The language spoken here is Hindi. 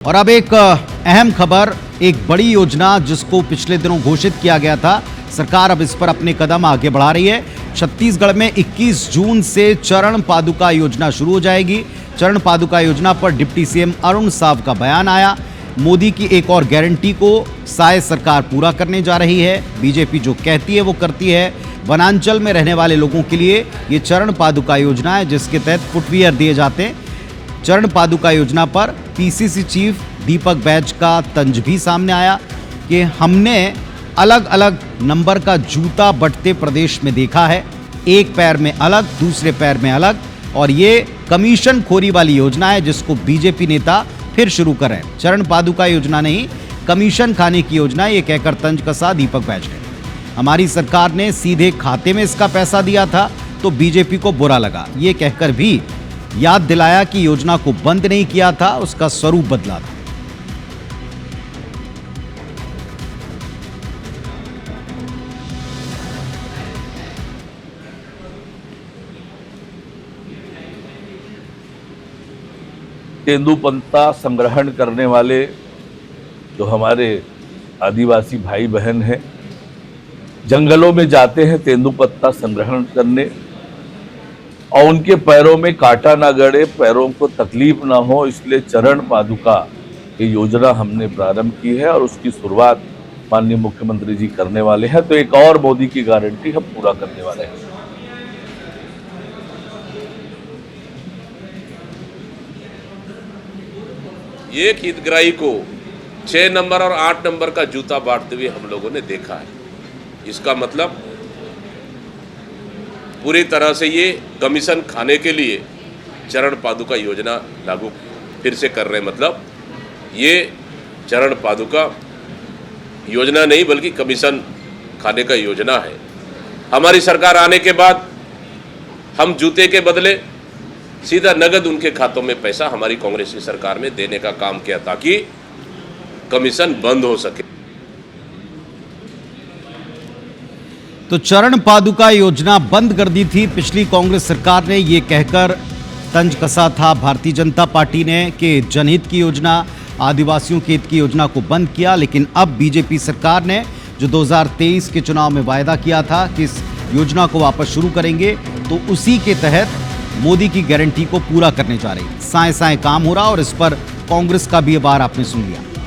और अब एक अहम खबर, एक बड़ी योजना जिसको पिछले दिनों घोषित किया गया था, सरकार अब इस पर अपने कदम आगे बढ़ा रही है। छत्तीसगढ़ में 21 जून से चरण पादुका योजना शुरू हो जाएगी। चरण पादुका योजना पर डिप्टी सीएम अरुण साव का बयान आया। मोदी की एक और गारंटी को शायद सरकार पूरा करने जा रही है। बीजेपी जो कहती है वो करती है। वनांचल में रहने वाले लोगों के लिए ये चरण पादुका योजना है, जिसके तहत फुटवियर दिए जाते हैं। चरण पादुका योजना पर पीसीसी चीफ दीपक बैज का तंज भी सामने आया कि हमने अलग अलग नंबर का जूता बंटते प्रदेश में देखा है, एक पैर में अलग, दूसरे पैर में अलग, और ये कमीशन खोरी वाली योजना है जिसको बीजेपी नेता फिर शुरू कर रहे हैं। चरण पादुका योजना नहीं, कमीशन खाने की योजना, ये कहकर तंज कसा दीपक बैज ने। हमारी सरकार ने सीधे खाते में इसका पैसा दिया था तो बीजेपी को बुरा लगा, ये कहकर भी याद दिलाया कि योजना को बंद नहीं किया था, उसका स्वरूप बदला था। तेंदुपत्ता संग्रहण करने वाले जो हमारे आदिवासी भाई बहन हैं, जंगलों में जाते हैं तेंदुपत्ता संग्रहण करने, और उनके पैरों में कांटा ना गड़े, पैरों को तकलीफ ना हो, इसलिए चरण पादुका की योजना हमने प्रारंभ की है और उसकी शुरुआत माननीय मुख्यमंत्री जी करने वाले हैं। तो एक और मोदी की गारंटी हम पूरा करने वाले हैं। एक हितग्राही को 6 नंबर और 8 नंबर का जूता बांटते हुए हम लोगों ने देखा है। इसका मतलब पूरी तरह से ये कमीशन खाने के लिए चरण पादुका योजना लागू फिर से कर रहे हैं। मतलब ये चरण पादुका योजना नहीं बल्कि कमीशन खाने का योजना है। हमारी सरकार आने के बाद हम जूते के बदले सीधा नगद उनके खातों में पैसा हमारी कांग्रेस की सरकार में देने का काम किया ताकि कमीशन बंद हो सके। तो चरण पादुका योजना बंद कर दी थी पिछली कांग्रेस सरकार ने, ये कहकर तंज कसा था भारतीय जनता पार्टी ने कि जनहित की योजना, आदिवासियों के हित की योजना को बंद किया। लेकिन अब बीजेपी सरकार ने जो 2023 के चुनाव में वायदा किया था कि इस योजना को वापस शुरू करेंगे, तो उसी के तहत मोदी की गारंटी को पूरा करने जा रही है। साए साए काम हो रहा और इस पर कांग्रेस का भी बार आपने सुन लिया।